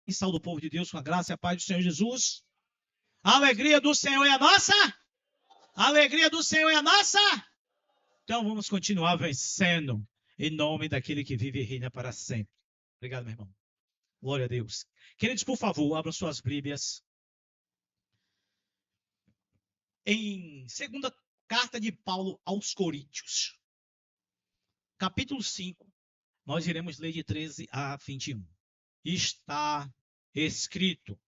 E saúde o povo de Deus com a graça e a paz do Senhor Jesus. A alegria do Senhor é a nossa. A alegria do Senhor é a nossa. Então vamos continuar vencendo em nome daquele que vive e reina para sempre. Obrigado, meu irmão. Glória a Deus. Queridos, por favor, abram suas Bíblias. Em segunda carta de Paulo aos Coríntios, capítulo 5, nós iremos ler de 13 a 21. Está escrito: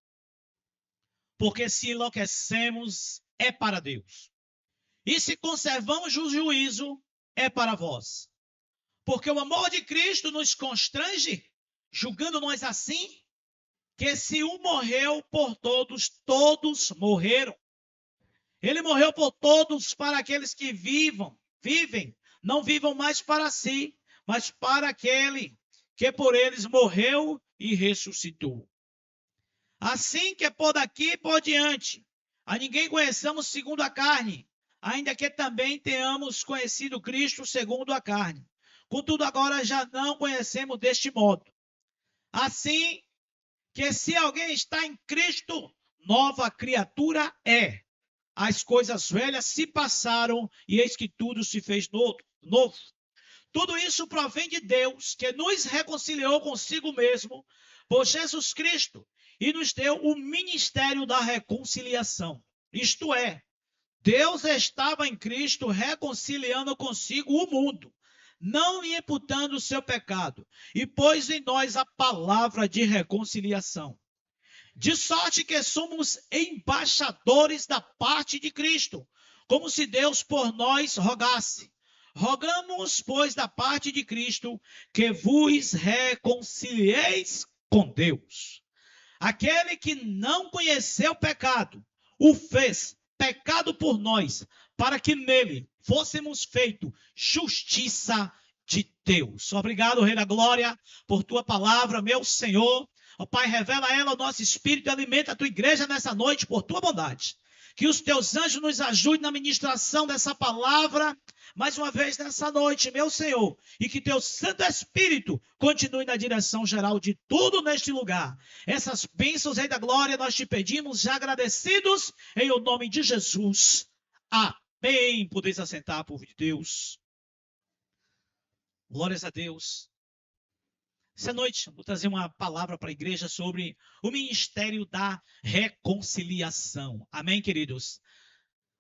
porque se enlouquecemos, é para Deus. E se conservamos o juízo, é para vós. Porque o amor de Cristo nos constrange, julgando nós assim, que se um morreu por todos, todos morreram. Ele morreu por todos, para aqueles que vivem, não vivam mais para si, mas para aquele que por eles morreu e ressuscitou. Assim que por daqui por diante, a ninguém conheçamos segundo a carne, ainda que também tenhamos conhecido Cristo segundo a carne. Contudo, agora já não conhecemos deste modo. Assim que se alguém está em Cristo, nova criatura é. As coisas velhas se passaram e eis que tudo se fez novo. Tudo isso provém de Deus, que nos reconciliou consigo mesmo por Jesus Cristo e nos deu o ministério da reconciliação. Isto é, Deus estava em Cristo reconciliando consigo o mundo, não lhe imputando o seu pecado, e pôs em nós a palavra de reconciliação. De sorte que somos embaixadores da parte de Cristo, como se Deus por nós rogasse. Rogamos, pois, da parte de Cristo, que vos reconcilieis com Deus. Aquele que não conheceu pecado, o fez pecado por nós, para que nele fôssemos feitos justiça de Deus. Obrigado, Rei da Glória, por tua palavra, meu Senhor. Ó Pai, revela ela ao nosso espírito e alimenta a tua igreja nessa noite por tua bondade. Que os teus anjos nos ajudem na ministração dessa palavra, mais uma vez nessa noite, meu Senhor. E que teu Santo Espírito continue na direção geral de tudo neste lugar. Essas bênçãos, Rei da Glória, nós te pedimos já agradecidos em o nome de Jesus. Amém. Podeis assentar, povo de Deus. Glórias a Deus. Essa noite, vou trazer uma palavra para a igreja sobre o ministério da reconciliação. Amém, queridos?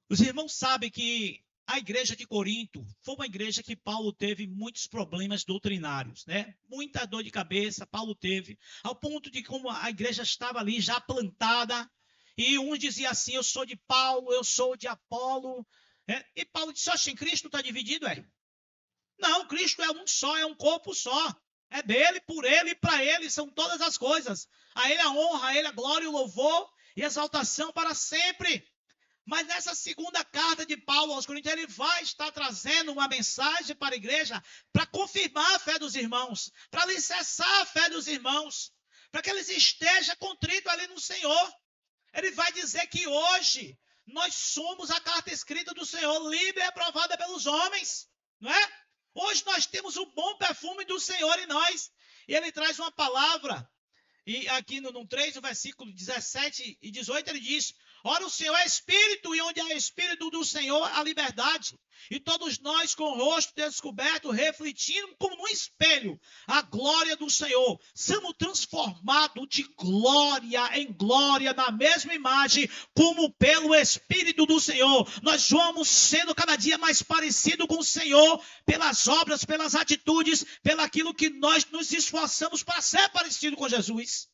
Os irmãos sabem que a igreja de Corinto foi uma igreja que Paulo teve muitos problemas doutrinários, né? Muita dor de cabeça Paulo teve, ao ponto de como a igreja estava ali já plantada, e uns diziam assim, eu sou de Paulo, eu sou de Apolo, e Paulo disse, oxe, Cristo está dividido, Não, Cristo é um só, é um corpo só. É dele, por ele e para ele, são todas as coisas. A ele a honra, a ele a glória, o louvor e exaltação para sempre. Mas nessa segunda carta de Paulo aos Coríntios, ele vai estar trazendo uma mensagem para a igreja para confirmar a fé dos irmãos, para alicerçar a fé dos irmãos, para que eles estejam contritos ali no Senhor. Ele vai dizer que hoje nós somos a carta escrita do Senhor, livre e aprovada pelos homens, não é? Hoje nós temos o bom perfume do Senhor em nós. E ele traz uma palavra. E aqui no 3, no versículo 17 e 18, ele diz, ora, o Senhor é Espírito, e onde há Espírito do Senhor, há liberdade. E todos nós, com o rosto descoberto, refletindo como num espelho a glória do Senhor, somos transformados de glória em glória na mesma imagem, como pelo Espírito do Senhor. Nós vamos sendo cada dia mais parecidos com o Senhor, pelas obras, pelas atitudes, pelaquilo que nós nos esforçamos para ser parecido com Jesus.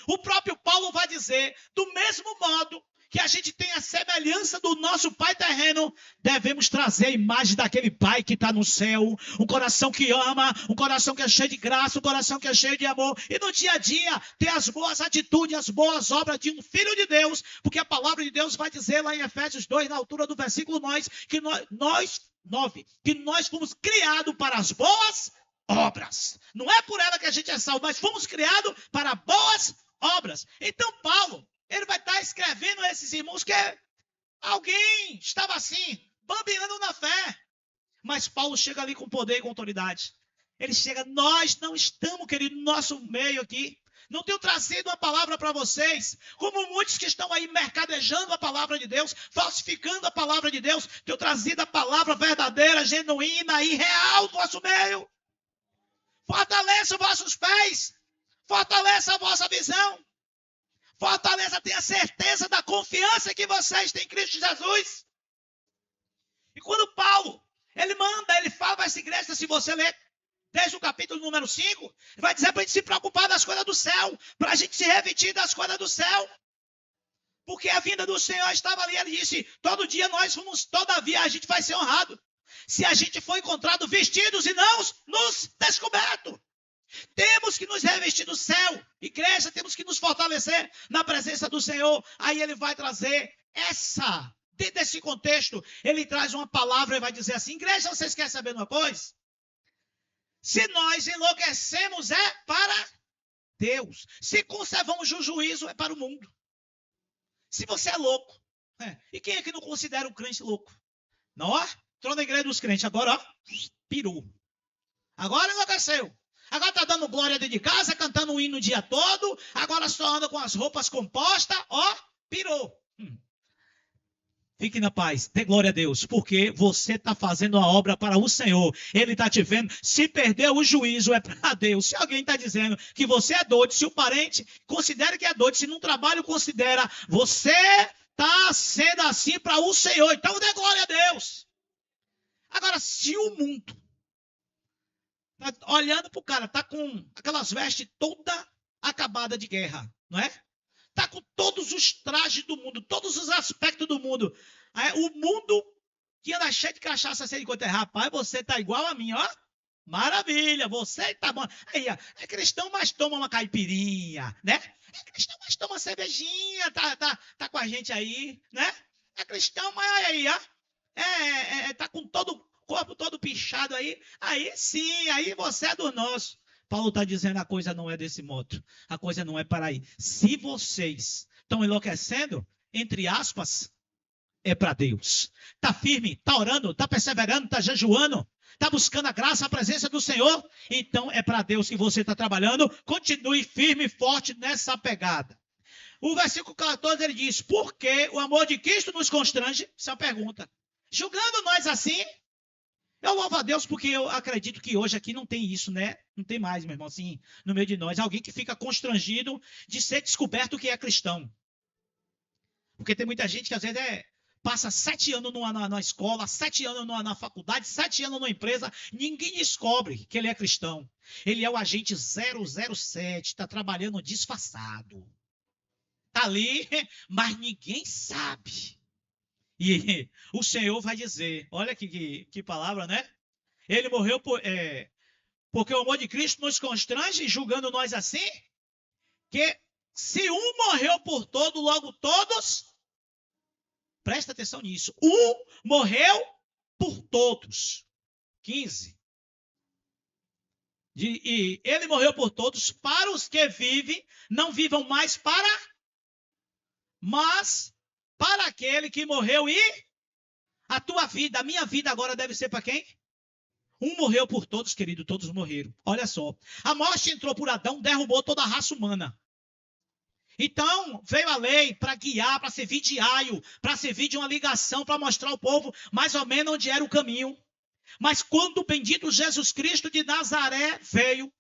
O próprio Paulo vai dizer, do mesmo modo que a gente tem a semelhança do nosso Pai terreno, devemos trazer a imagem daquele Pai que está no céu, um coração que ama, um coração que é cheio de graça, um coração que é cheio de amor, e no dia a dia ter as boas atitudes, as boas obras de um filho de Deus, porque a palavra de Deus vai dizer lá em Efésios 2, na altura do versículo 9, que nós fomos criados para as boas obras. Não é por ela que a gente é salvo, mas fomos criados para boas obras. Então Paulo, ele vai estar escrevendo a esses irmãos que alguém estava assim, bambeando na fé. Mas Paulo chega ali com poder e com autoridade. Ele chega, nós não estamos, querido, no nosso meio aqui. Não tenho trazido uma palavra para vocês, como muitos que estão aí mercadejando a palavra de Deus, falsificando a palavra de Deus. Tenho trazido a palavra verdadeira, genuína e real do vosso meio. Fortaleça os vossos pés. Fortaleça a vossa visão. Fortaleça, tenha certeza da confiança que vocês têm em Cristo Jesus. E quando Paulo, ele fala para essa igreja, se você ler desde o capítulo número 5, ele vai dizer para a gente se preocupar das coisas do céu, para a gente se revestir das coisas do céu. Porque a vinda do Senhor estava ali, ele disse, todo dia todavia a gente vai ser honrado. Se a gente for encontrado vestidos e não nos descoberto. Temos que nos revestir do céu. Igreja, temos que nos fortalecer na presença do Senhor. Aí ele vai trazer dentro desse contexto, ele traz uma palavra e vai dizer assim, igreja, vocês querem saber uma coisa? Se nós enlouquecemos é para Deus. Se conservamos o juízo é para o mundo. Se você é louco, e quem é que não considera um crente louco? Não, ó, entrou na igreja dos crentes, agora, ó, pirou. Agora enlouqueceu. Agora está dando glória dentro de casa, cantando um hino o dia todo. Agora só anda com as roupas compostas. Ó, pirou. Fique na paz, dê glória a Deus, porque você está fazendo a obra para o Senhor. Ele está te vendo. Se perder o juízo é para Deus. Se alguém está dizendo que você é doido, se o parente considera que é doido, se num trabalho considera, você está sendo assim para o Senhor. Então dê glória a Deus. Agora, se o mundo olhando para o cara, tá com aquelas vestes toda acabada de guerra, não é? Tá com todos os trajes do mundo, todos os aspectos do mundo. O mundo que anda cheio de cachaça, sem enquanto rapaz, você tá igual a mim, ó. Maravilha, você tá bom. Aí, ó, é cristão, mas toma uma caipirinha, né? É cristão, mas toma uma cervejinha, tá com a gente aí, né? É cristão, mas aí, ó. Tá com todo corpo todo pichado aí sim, aí você é do nosso. Paulo está dizendo a coisa não é desse modo, a coisa não é para aí. Se vocês estão enlouquecendo, entre aspas, é para Deus. Está firme, está orando, está perseverando, está jejuando, está buscando a graça, a presença do Senhor, então é para Deus que você está trabalhando. Continue firme e forte nessa pegada. O versículo 14 ele diz, porque o amor de Cristo nos constrange, essa é uma pergunta. Julgando nós assim, eu louvo a Deus porque eu acredito que hoje aqui não tem isso, né? Não tem mais, meu irmão, assim, no meio de nós. Alguém que fica constrangido de ser descoberto que é cristão. Porque tem muita gente que às vezes passa 7 anos na escola, 7 anos na faculdade, 7 anos numa empresa, ninguém descobre que ele é cristão. Ele é o agente 007, está trabalhando disfarçado. Está ali, mas ninguém sabe. E o Senhor vai dizer, olha que palavra, né? Ele morreu porque o amor de Cristo nos constrange, julgando nós assim, que se um morreu por todos, logo todos, presta atenção nisso, um morreu por todos. 15. E ele morreu por todos, para os que vivem, não vivam mais mas para aquele que morreu e a tua vida, a minha vida agora deve ser para quem? Um morreu por todos, querido, todos morreram. Olha só, a morte entrou por Adão, derrubou toda a raça humana. Então, veio a lei para guiar, para servir de aio, para servir de uma ligação, para mostrar ao povo mais ou menos onde era o caminho. Mas quando o bendito Jesus Cristo de Nazaré veio,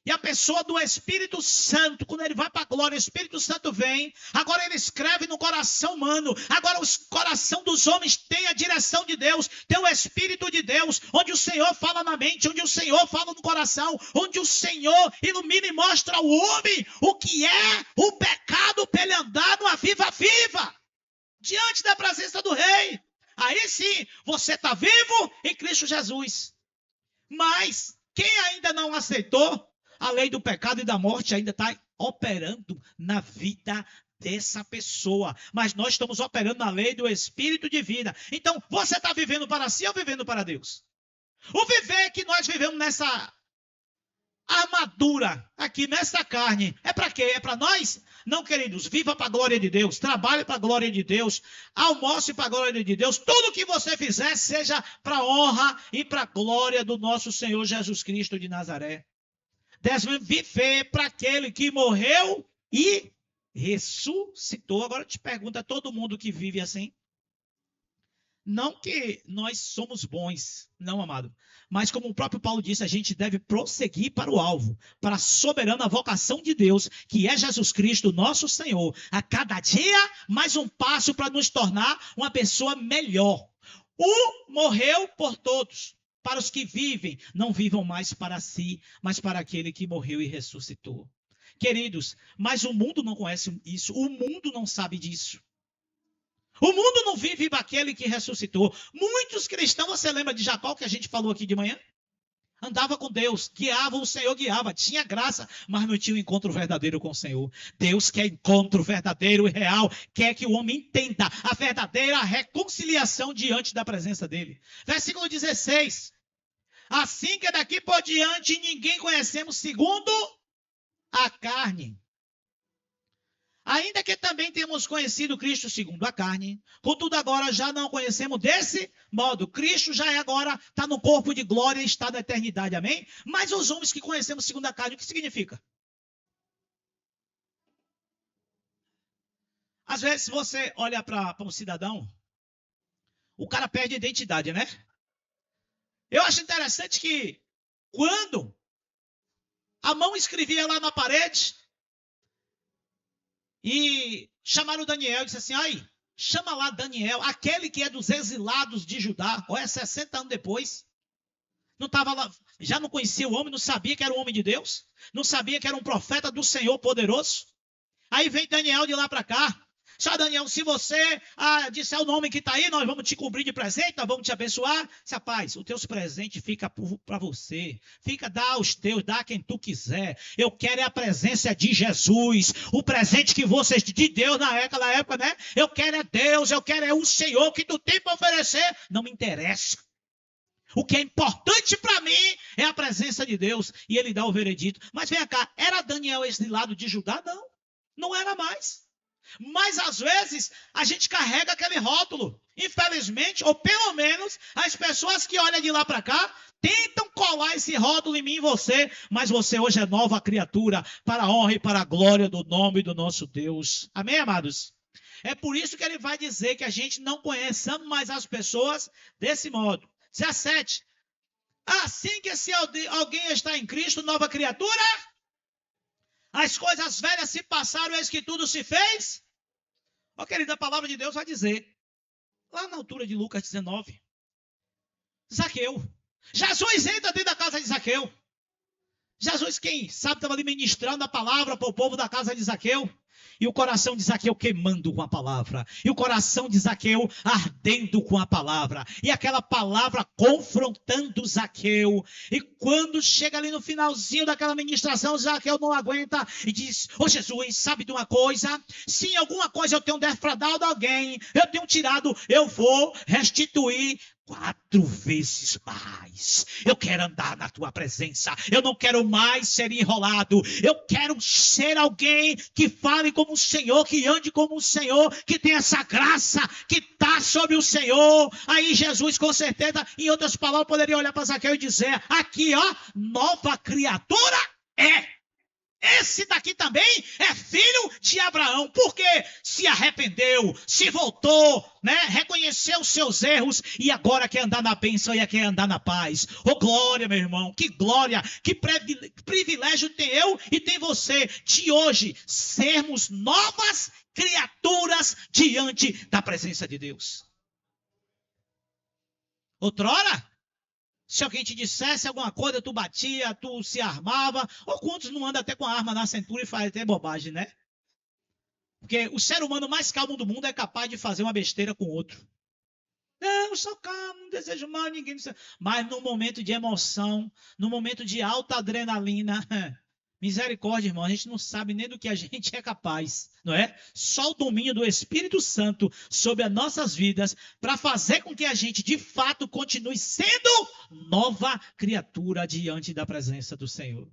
e a pessoa do Espírito Santo, quando ele vai para a glória, o Espírito Santo vem, agora ele escreve no coração humano, agora o coração dos homens tem a direção de Deus, tem o Espírito de Deus, onde o Senhor fala na mente, onde o Senhor fala no coração, onde o Senhor ilumina e mostra ao homem o que é o pecado para ele andar numa viva, diante da presença do Rei. Aí sim, você está vivo em Cristo Jesus. Mas quem ainda não aceitou, a lei do pecado e da morte ainda está operando na vida dessa pessoa. Mas nós estamos operando na lei do Espírito de vida. Então, você está vivendo para si ou vivendo para Deus? O viver que nós vivemos nessa armadura, aqui nessa carne, é para quê? É para nós? Não, queridos, viva para a glória de Deus, trabalhe para a glória de Deus, almoce para a glória de Deus, tudo que você fizer seja para a honra e para a glória do nosso Senhor Jesus Cristo de Nazaré. Devemos viver para aquele que morreu e ressuscitou. Agora eu te pergunto, é todo mundo que vive assim? Não que nós somos bons, não, amado. Mas como o próprio Paulo disse, a gente deve prosseguir para o alvo, para a soberana vocação de Deus, que é Jesus Cristo, nosso Senhor. A cada dia, mais um passo para nos tornar uma pessoa melhor. Um morreu por todos. Para os que vivem, não vivam mais para si, mas para aquele que morreu e ressuscitou. Queridos, mas o mundo não conhece isso, o mundo não sabe disso. O mundo não vive aquele que ressuscitou. Muitos cristãos, você lembra de Jacó que a gente falou aqui de manhã? Andava com Deus, guiava, o Senhor guiava, tinha graça, mas não tinha um encontro verdadeiro com o Senhor. Deus quer encontro verdadeiro e real, quer que o homem entenda a verdadeira reconciliação diante da presença dele. Versículo 16. Assim que daqui por diante ninguém conhecemos segundo a carne. Ainda que também temos conhecido Cristo segundo a carne, contudo agora já não conhecemos desse modo. Cristo já é agora, está no corpo de glória e está na eternidade, amém? Mas os homens que conhecemos segundo a carne, o que significa? Às vezes você olha para um cidadão, o cara perde a identidade, né? Eu acho interessante que quando a mão escrevia lá na parede, e chamaram Daniel e disse assim, ai, chama lá Daniel, aquele que é dos exilados de Judá, ou é 60 anos depois, não estava lá, já não conhecia o homem, não sabia que era um homem de Deus, não sabia que era um profeta do Senhor poderoso. Aí vem Daniel de lá para cá, só Daniel, se você disser o nome que está aí, nós vamos te cobrir de presente, nós vamos te abençoar. Rapaz, os teus presentes ficam para você. Dá aos teus, dá a quem tu quiser. Eu quero é a presença de Jesus. O presente que vocês, de Deus naquela época, né? Eu quero é Deus, eu quero é o Senhor que tu tem para oferecer. Não me interessa. O que é importante para mim é a presença de Deus. E ele dá o veredito. Mas vem cá, era Daniel esse lado de Judá? Não, não era mais. Mas às vezes a gente carrega aquele rótulo. Infelizmente, ou pelo menos as pessoas que olham de lá para cá tentam colar esse rótulo em mim e você, mas você hoje é nova criatura para a honra e para a glória do nome do nosso Deus. Amém, amados? É por isso que ele vai dizer que a gente não conhece mais as pessoas desse modo. 17. Assim que se alguém está em Cristo, nova criatura, as coisas velhas se passaram, eis que tudo se fez. Ó, querida, a palavra de Deus vai dizer, lá na altura de Lucas 19, Zaqueu. Jesus entra dentro da casa de Zaqueu. Jesus, quem sabe, estava ali ministrando a palavra para o povo da casa de Zaqueu. E o coração de Zaqueu queimando com a palavra. E o coração de Zaqueu ardendo com a palavra. E aquela palavra confrontando Zaqueu. E quando chega ali no finalzinho daquela ministração, Zaqueu não aguenta e diz, ô Jesus, sabe de uma coisa? Se em alguma coisa eu tenho defraudado alguém, eu tenho tirado, eu vou restituir 4 vezes mais. Eu quero andar na tua presença. Eu não quero mais ser enrolado. Eu quero ser alguém que fale como o Senhor, que ande como o Senhor, que tem essa graça que está sobre o Senhor. Aí Jesus, com certeza, em outras palavras, poderia olhar para Zaqueu e dizer, aqui, ó, nova criatura é. Esse daqui também é filho de Abraão, porque se arrependeu, se voltou, né? Reconheceu os seus erros e agora quer andar na bênção e quer andar na paz. Oh, glória, meu irmão, que glória, que privilégio tem eu e tem você de hoje sermos novas criaturas diante da presença de Deus. Outrora, se alguém te dissesse alguma coisa, tu batia, tu se armava. Ou quantos não andam até com a arma na cintura e faz até bobagem, né? Porque o ser humano mais calmo do mundo é capaz de fazer uma besteira com outro. Não, eu sou calmo, não desejo mal a ninguém. Mas no momento de emoção, no momento de alta adrenalina, misericórdia, irmão, a gente não sabe nem do que a gente é capaz, não é? Só o domínio do Espírito Santo sobre as nossas vidas para fazer com que a gente, de fato, continue sendo nova criatura diante da presença do Senhor.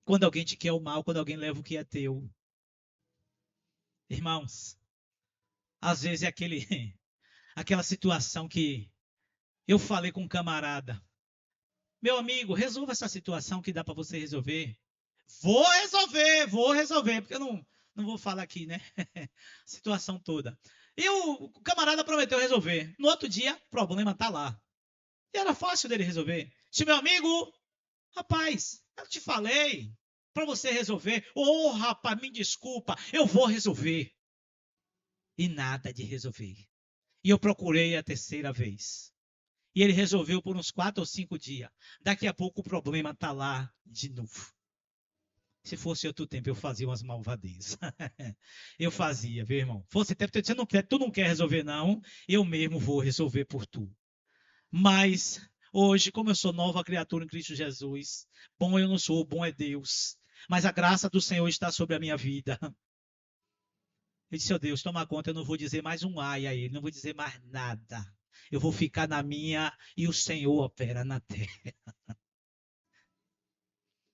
Quando alguém te quer o mal, quando alguém leva o que é teu. Irmãos, às vezes é aquela situação que eu falei com um camarada. Meu amigo, resolva essa situação que dá para você resolver. Vou resolver, porque eu não vou falar aqui, né? Situação toda. E o camarada prometeu resolver. No outro dia, o problema tá lá. E era fácil dele resolver. Se meu amigo, rapaz, eu te falei para você resolver. Ô, rapaz, me desculpa, eu vou resolver. E nada de resolver. E eu procurei a terceira vez. E ele resolveu por uns 4 ou 5 dias. Daqui a pouco o problema tá lá de novo. Se fosse outro tempo, eu fazia umas malvadezas. Eu fazia, viu, irmão? Fosse tempo, tu não quer resolver, não. Eu mesmo vou resolver por tu. Mas hoje, como eu sou nova criatura em Cristo Jesus, bom eu não sou, bom é Deus. Mas a graça do Senhor está sobre a minha vida. Eu disse, ó Deus, toma conta, eu não vou dizer mais um ai a ele, não vou dizer mais nada. Eu vou ficar na minha e o Senhor opera na terra.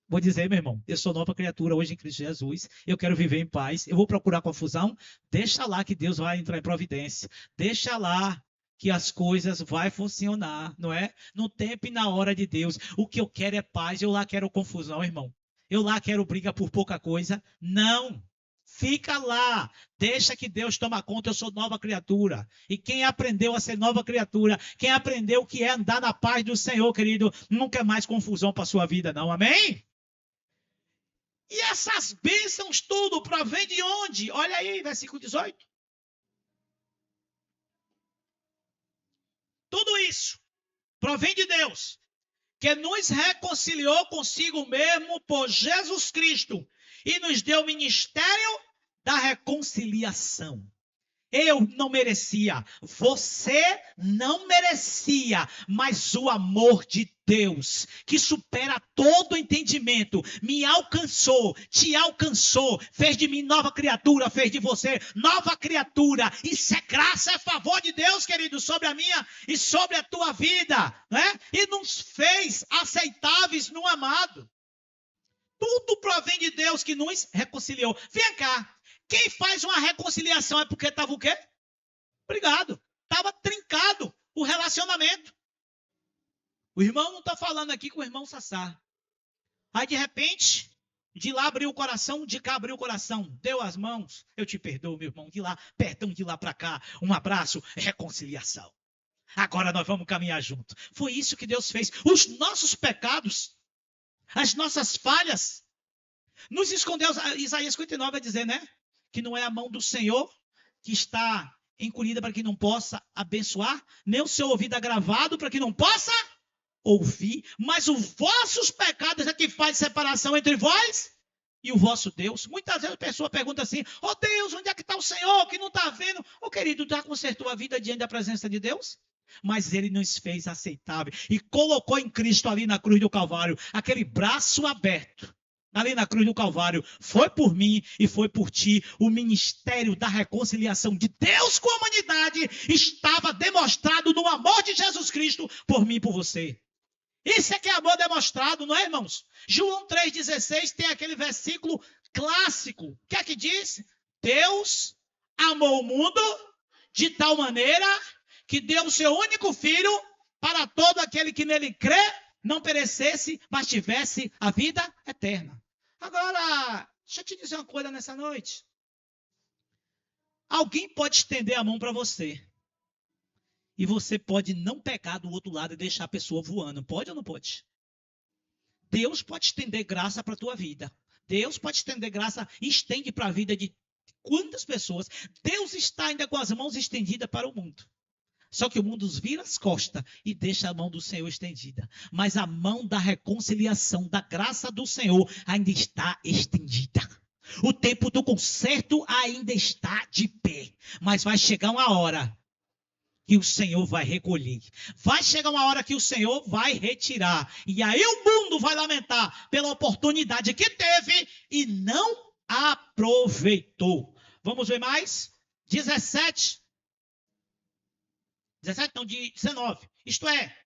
Vou dizer, meu irmão, eu sou nova criatura hoje em Cristo Jesus, eu quero viver em paz, eu vou procurar confusão, deixa lá que Deus vai entrar em providência, deixa lá que as coisas vai funcionar, não é? No tempo e na hora de Deus. O que eu quero é paz, eu lá quero confusão, irmão. Eu lá quero briga por pouca coisa. Não. Fica lá, deixa que Deus toma conta, eu sou nova criatura. E quem aprendeu a ser nova criatura, quem aprendeu o que é andar na paz do Senhor, querido, nunca mais confusão para sua vida, não. Amém? E essas bênçãos tudo provém de onde? Olha aí, versículo 18. Tudo isso provém de Deus, que nos reconciliou consigo mesmo por Jesus Cristo e nos deu o ministério da reconciliação. Eu não merecia, você não merecia, mas o amor de Deus, que supera todo entendimento, me alcançou, te alcançou, fez de mim nova criatura, fez de você nova criatura. Isso é graça, é favor de Deus, querido, sobre a minha e sobre a tua vida, né? E nos fez aceitáveis no amado. Tudo provém de Deus que nos reconciliou. Vem cá. Quem faz uma reconciliação é porque estava o quê? Obrigado. Estava trincado o relacionamento. O irmão não está falando aqui com o irmão Sassá. Aí, de repente, de lá abriu o coração, de cá abriu o coração, deu as mãos. Eu te perdoo, meu irmão, de lá, perdão de lá para cá. Um abraço, reconciliação. Agora nós vamos caminhar junto. Foi isso que Deus fez. Os nossos pecados, as nossas falhas, nos escondeu. Isaías 59 vai dizer, né? Que não é a mão do Senhor que está encolhida para que não possa abençoar, nem o seu ouvido agravado para que não possa ouvir, mas os vossos pecados é que faz separação entre vós e o vosso Deus. Muitas vezes a pessoa pergunta assim, ó Deus, onde é que está o Senhor que não está vendo? Ô querido, já consertou a vida diante da presença de Deus? Mas ele nos fez aceitável e colocou em Cristo ali na cruz do Calvário, aquele braço aberto, ali na cruz do Calvário, foi por mim e foi por ti. O ministério da reconciliação de Deus com a humanidade estava demonstrado no amor de Jesus Cristo por mim e por você. Isso é que é amor demonstrado, não é, irmãos? João 3,16 tem aquele versículo clássico. O que é que diz? Deus amou o mundo de tal maneira que deu o seu único filho para todo aquele que nele crê, não perecesse, mas tivesse a vida eterna. Agora, deixa eu te dizer uma coisa nessa noite. Alguém pode estender a mão para você. E você pode não pegar do outro lado e deixar a pessoa voando. Pode ou não pode? Deus pode estender graça para a tua vida. Deus pode estender graça e estende para a vida de quantas pessoas. Deus está ainda com as mãos estendidas para o mundo. Só que o mundo vira as costas e deixa a mão do Senhor estendida. Mas a mão da reconciliação, da graça do Senhor ainda está estendida. O tempo do conserto ainda está de pé. Mas vai chegar uma hora que o Senhor vai recolher. Vai chegar uma hora que o Senhor vai retirar. E aí o mundo vai lamentar pela oportunidade que teve e não aproveitou. Vamos ver mais? 17 não, de 19. Isto é,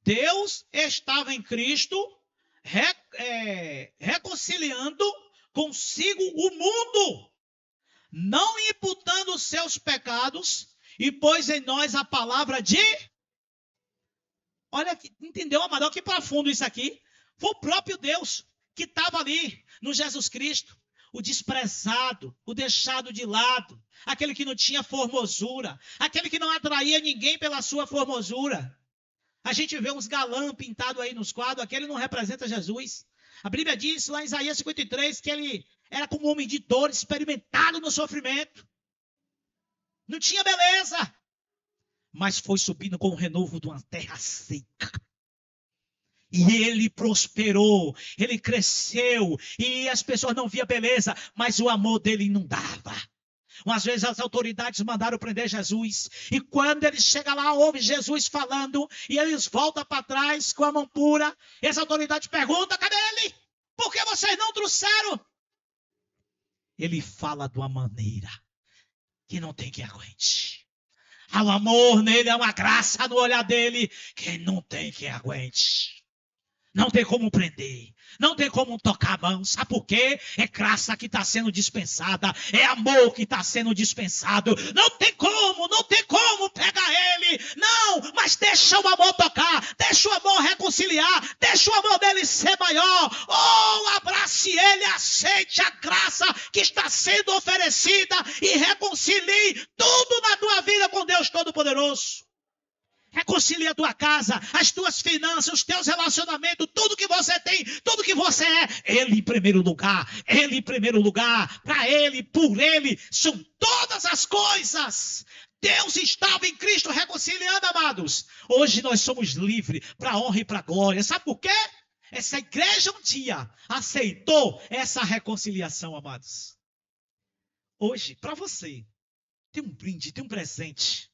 Deus estava em Cristo reconciliando consigo o mundo, não imputando os seus pecados, e pôs em nós a palavra de Olha, entendeu, amado? Olha que profundo isso aqui. Foi o próprio Deus que estava ali no Jesus Cristo. O desprezado, o deixado de lado, aquele que não tinha formosura, aquele que não atraía ninguém pela sua formosura. A gente vê uns galãs pintados aí nos quadros, aquele não representa Jesus. A Bíblia diz lá em Isaías 53 que ele era como um homem de dor, experimentado no sofrimento. Não tinha beleza, mas foi subindo com o renovo de uma terra seca. E ele prosperou, ele cresceu, e as pessoas não viam beleza, mas o amor dele inundava. Umas vezes as autoridades mandaram prender Jesus, e quando ele chega lá, ouve Jesus falando, e eles voltam para trás com a mão pura, e as autoridades perguntam, cadê ele? Por que vocês não trouxeram? Ele fala de uma maneira que não tem quem aguente. Há um amor nele, há uma graça no olhar dele, que não tem quem aguente. Não tem como prender, não tem como tocar a mão. Sabe por quê? É graça que está sendo dispensada, é amor que está sendo dispensado. Não tem como pegar ele. Não, mas deixa o amor tocar, deixa o amor reconciliar, deixa o amor dele ser maior. Oh, abrace ele, aceite a graça que está sendo oferecida e reconcilie tudo na tua vida com Deus Todo-Poderoso. Reconcilia a tua casa, as tuas finanças, os teus relacionamentos, tudo que você tem, tudo que você é. Ele em primeiro lugar, para ele, por ele, são todas as coisas. Deus estava em Cristo reconciliando, amados. Hoje nós somos livres para a honra e para a glória. Sabe por quê? Essa igreja um dia aceitou essa reconciliação, amados. Hoje, para você, tem um brinde, tem um presente.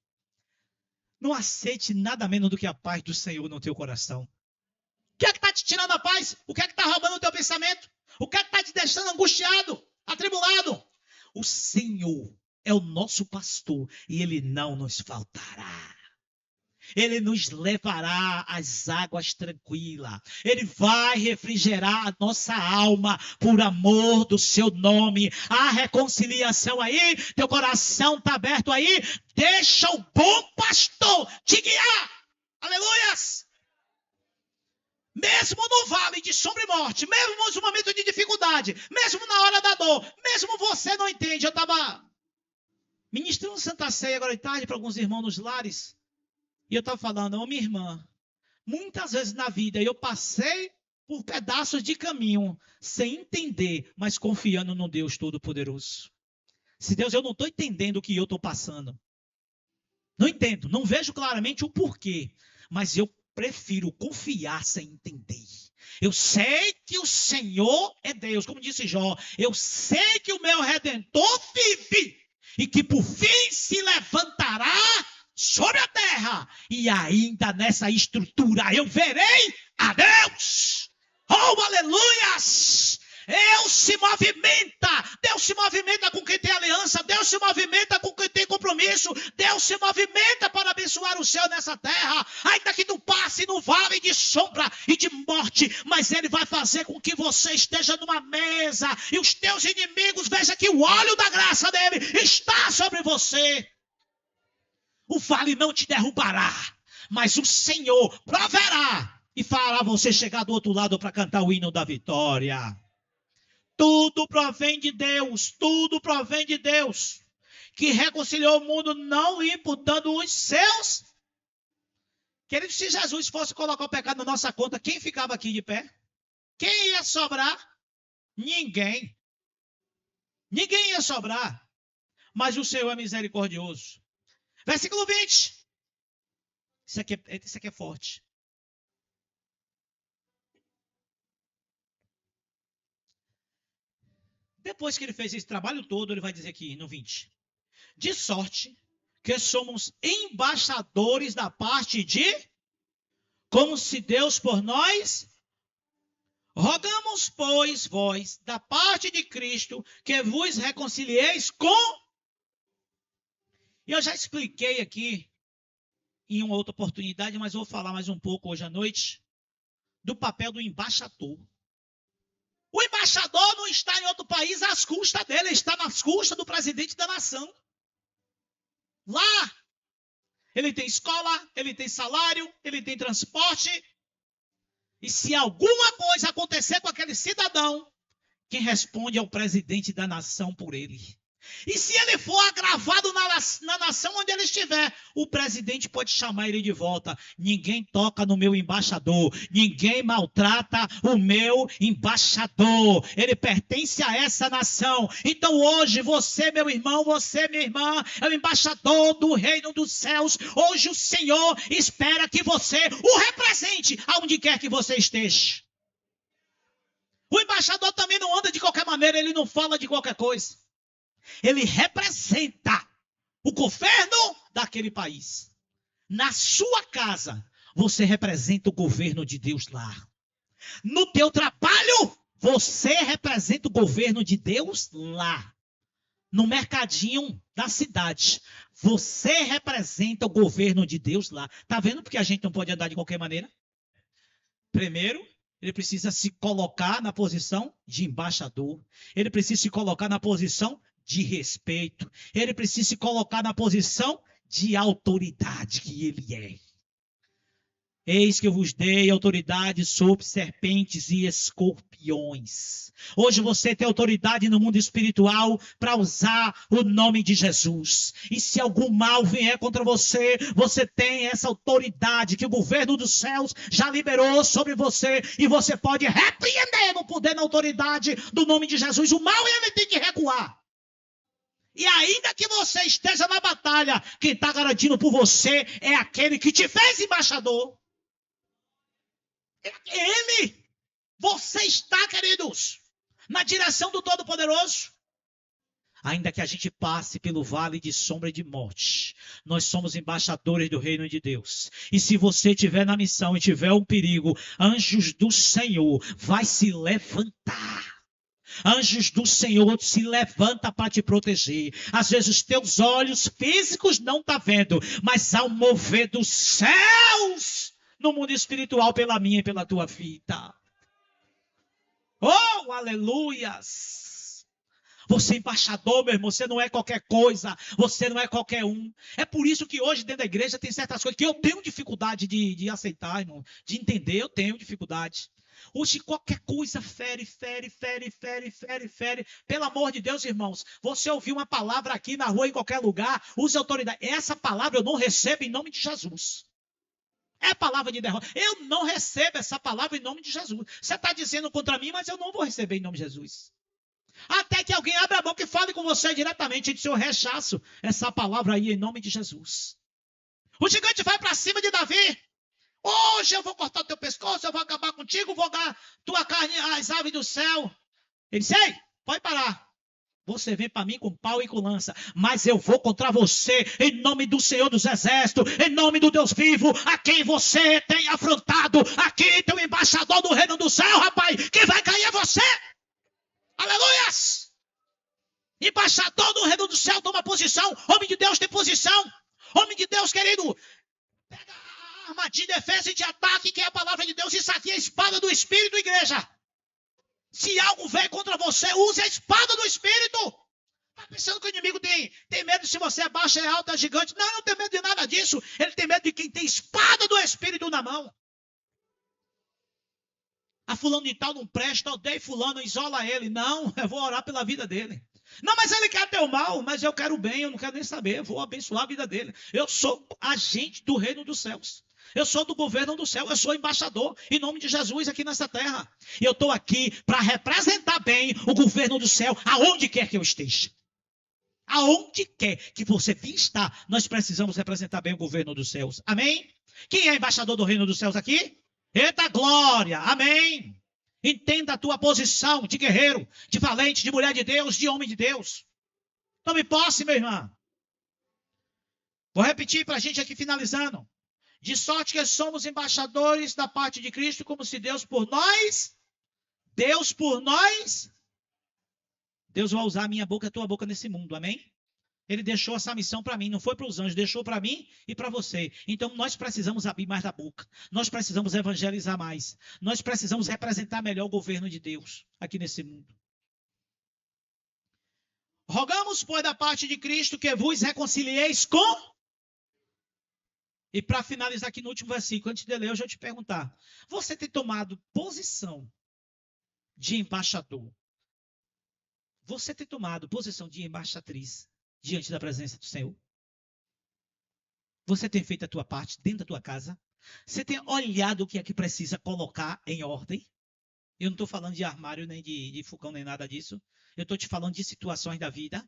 Não aceite nada menos do que a paz do Senhor no teu coração. O que é que está te tirando a paz? O que é que está roubando o teu pensamento? O que é que está te deixando angustiado, atribulado? O Senhor é o nosso pastor e Ele não nos faltará. Ele nos levará às águas tranquilas. Ele vai refrigerar a nossa alma por amor do seu nome. Há reconciliação aí, teu coração está aberto aí. Deixa o bom pastor te guiar. Aleluias! Mesmo no vale de sombra e morte, mesmo no momento de dificuldade, mesmo na hora da dor, mesmo você não entende. Eu estava ministrando Santa Ceia agora de tarde para alguns irmãos nos lares. E eu estava falando, minha irmã, muitas vezes na vida eu passei por pedaços de caminho, sem entender, mas confiando no Deus Todo-Poderoso. Se Deus, eu não estou entendendo o que eu estou passando. Não entendo, não vejo claramente o porquê, mas eu prefiro confiar sem entender. Eu sei que o Senhor é Deus, como disse Jó, eu sei que o meu Redentor vive e que por fim se levantará sobre a terra, e ainda nessa estrutura eu verei a Deus. Oh, aleluias! Deus se movimenta com quem tem aliança, Deus se movimenta com quem tem compromisso, Deus se movimenta para abençoar o céu nessa terra, ainda que tu passe no vale de sombra e de morte, mas Ele vai fazer com que você esteja numa mesa, e os teus inimigos vejam que o óleo da graça dele está sobre você. O vale não te derrubará, mas o Senhor proverá e fará você chegar do outro lado para cantar o hino da vitória. Tudo provém de Deus, que reconciliou o mundo não imputando os seus. Querido, se Jesus fosse colocar o pecado na nossa conta, quem ficava aqui de pé? Quem ia sobrar? Ninguém. Ninguém ia sobrar. Mas o Senhor é misericordioso. Versículo 20. Isso aqui é forte. Depois que ele fez esse trabalho todo, ele vai dizer aqui no 20. De sorte que somos embaixadores da parte de, como se Deus por nós, rogamos, pois, vós, da parte de Cristo, que vos reconcilieis com. E eu já expliquei aqui em uma outra oportunidade, mas vou falar mais um pouco hoje à noite, do papel do embaixador. O embaixador não está em outro país às custas dele, ele está nas custas do presidente da nação. Lá, ele tem escola, ele tem salário, ele tem transporte. E se alguma coisa acontecer com aquele cidadão, quem responde é o presidente da nação por ele. E se ele for agravado na nação onde ele estiver, o presidente pode chamar ele de volta. Ninguém toca no meu embaixador, ninguém maltrata o meu embaixador. Ele pertence a essa nação. Então hoje você, meu irmão, você, minha irmã, é o embaixador do reino dos céus. Hoje o Senhor espera que você o represente aonde quer que você esteja. O embaixador também não anda de qualquer maneira, ele não fala de qualquer coisa. Ele representa o governo daquele país. Na sua casa, você representa o governo de Deus lá. No teu trabalho, você representa o governo de Deus lá. No mercadinho da cidade, você representa o governo de Deus lá. Tá vendo porque a gente não pode andar de qualquer maneira? Primeiro, ele precisa se colocar na posição de embaixador. Ele precisa se colocar na posição de respeito. Ele precisa se colocar na posição de autoridade que ele é. Eis que eu vos dei autoridade sobre serpentes e escorpiões. Hoje você tem autoridade no mundo espiritual para usar o nome de Jesus. E se algum mal vier contra você, você tem essa autoridade que o governo dos céus já liberou sobre você. E você pode repreender no poder, na autoridade do nome de Jesus. O mal ele tem que recuar. E ainda que você esteja na batalha, quem está garantindo por você é aquele que te fez embaixador. É ele. Você está, queridos, na direção do Todo-Poderoso. Ainda que a gente passe pelo vale de sombra e de morte, nós somos embaixadores do reino de Deus. E se você estiver na missão e tiver um perigo, anjos do Senhor vai se levantar. Anjos do Senhor se levanta para te proteger. Às vezes os teus olhos físicos não estão vendo, mas há um mover dos céus no mundo espiritual pela minha e pela tua vida. Oh, aleluias! Você é embaixador, meu irmão, você não é qualquer coisa, você não é qualquer um. É por isso que hoje dentro da igreja tem certas coisas que eu tenho dificuldade de aceitar, irmão, de entender, eu tenho dificuldade. Hoje qualquer coisa fere. Pelo amor de Deus, irmãos, você ouviu uma palavra aqui na rua, em qualquer lugar, use autoridade. Essa palavra eu não recebo em nome de Jesus. É palavra de derrota. Eu não recebo essa palavra em nome de Jesus. Você está dizendo contra mim, mas eu não vou receber em nome de Jesus. Até que alguém abra a boca e fale com você diretamente e diz, eu rechaço essa palavra aí em nome de Jesus. O gigante vai para cima de Davi. Hoje eu vou cortar o teu pescoço, eu vou acabar contigo, vou dar tua carne às aves do céu. Ele disse, ei, pode parar. Você vem para mim com pau e com lança, mas eu vou contra você em nome do Senhor dos Exércitos, em nome do Deus vivo, a quem você tem afrontado. Aqui tem o embaixador do reino do céu, rapaz, quem vai cair é você. Aleluias! Embaixador do reino do céu toma posição, homem de Deus tem posição. Homem de Deus, querido, pega a arma de defesa e de ataque, que é a palavra de Deus. Isso aqui é a espada do Espírito, igreja. Se algo vem contra você, use a espada do Espírito. Está pensando que o inimigo tem medo se você é baixo, é alto, é gigante? Não tem medo de nada disso. Ele tem medo de quem tem espada do Espírito na mão. A fulano de tal não presta, odeio fulano, isola ele. Não, eu vou orar pela vida dele. Não, mas ele quer teu mal, mas eu quero o bem, eu não quero nem saber, eu vou abençoar a vida dele. Eu sou agente do reino dos céus. Eu sou do governo do céu, eu sou embaixador em nome de Jesus aqui nessa terra. E eu estou aqui para representar bem o governo do céu, aonde quer que eu esteja. Aonde quer que você vir estar, nós precisamos representar bem o governo dos céus. Amém? Quem é embaixador do reino dos céus aqui? Eita glória! Amém! Entenda a tua posição de guerreiro, de valente, de mulher de Deus, de homem de Deus. Tome posse, meu irmão. Vou repetir para a gente aqui finalizando. De sorte que somos embaixadores da parte de Cristo, como se Deus por nós, Deus vai usar a minha boca e a tua boca nesse mundo, amém? Ele deixou essa missão para mim, não foi para os anjos, deixou para mim e para você. Então nós precisamos abrir mais da boca, nós precisamos evangelizar mais, nós precisamos representar melhor o governo de Deus aqui nesse mundo. Rogamos, pois, da parte de Cristo que vos reconcilieis com E para finalizar aqui no último versículo, antes de ler, eu já te perguntar. Você tem tomado posição de embaixador? Você tem tomado posição de embaixatriz diante da presença do Senhor? Você tem feito a tua parte dentro da tua casa? Você tem olhado o que é que precisa colocar em ordem? Eu não estou falando de armário, nem de fogão, nem nada disso. Eu estou te falando de situações da vida.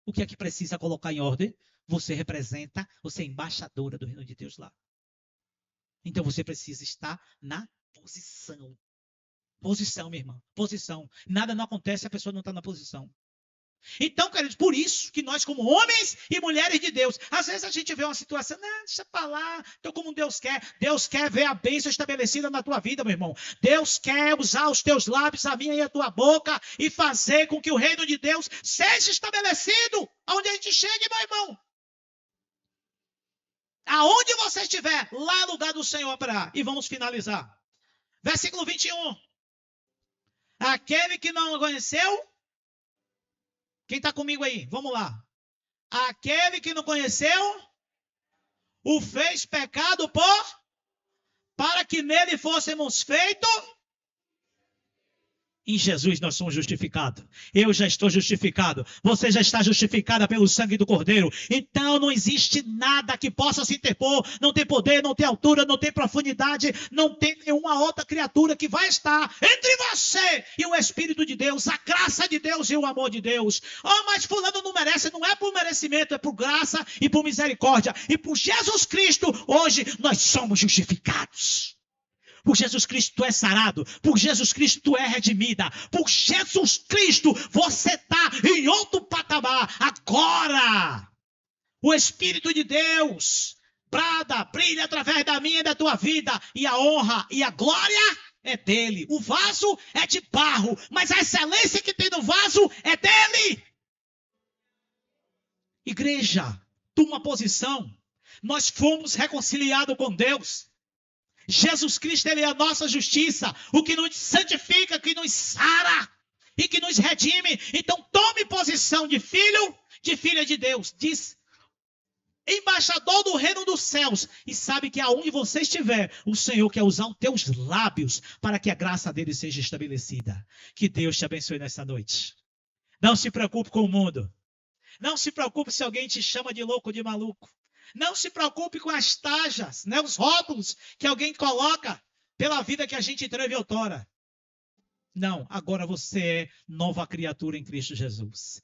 O que é que precisa colocar em ordem? Você representa, você é embaixadora do reino de Deus lá. Então você precisa estar na posição. Posição, minha irmã. Posição. Nada não acontece se a pessoa não está na posição. Então, queridos, por isso que nós, como homens e mulheres de Deus, às vezes a gente vê uma situação, não, deixa pra lá, estou como Deus quer. Deus quer ver a bênção estabelecida na tua vida, meu irmão. Deus quer usar os teus lábios, a minha e a tua boca, e fazer com que o reino de Deus seja estabelecido aonde a gente chegue, meu irmão. Aonde você estiver, lá é lugar do Senhor operar. E vamos finalizar. Versículo 21. Aquele que não conheceu... Quem está comigo aí? Vamos lá. Aquele que não conheceu, o fez pecado para que nele fôssemos feitos. Em Jesus nós somos justificados. Eu já estou justificado. Você já está justificada pelo sangue do Cordeiro. Então não existe nada que possa se interpor. Não tem poder, não tem altura, não tem profundidade. Não tem nenhuma outra criatura que vai estar entre você e o Espírito de Deus, a graça de Deus e o amor de Deus. Oh, mas fulano não merece. Não é por merecimento, é por graça e por misericórdia. E por Jesus Cristo, hoje nós somos justificados. Por Jesus Cristo tu é sarado. Por Jesus Cristo tu é redimida. Por Jesus Cristo você está em outro patamar. Agora, o Espírito de Deus brada, brilha através da minha e da tua vida. E a honra e a glória é dele. O vaso é de barro, mas a excelência que tem no vaso é dele. Igreja, toma posição. Nós fomos reconciliados com Deus. Jesus Cristo, ele é a nossa justiça, o que nos santifica, que nos sara e que nos redime. Então tome posição de filho, de filha de Deus. Diz, embaixador do reino dos céus. E sabe que aonde você estiver, o Senhor quer usar os teus lábios para que a graça dele seja estabelecida. Que Deus te abençoe nessa noite. Não se preocupe com o mundo. Não se preocupe se alguém te chama de louco ou de maluco. Não se preocupe com as tajas, né, os rótulos que alguém coloca pela vida que a gente teve outrora. Não, agora você é nova criatura em Cristo Jesus.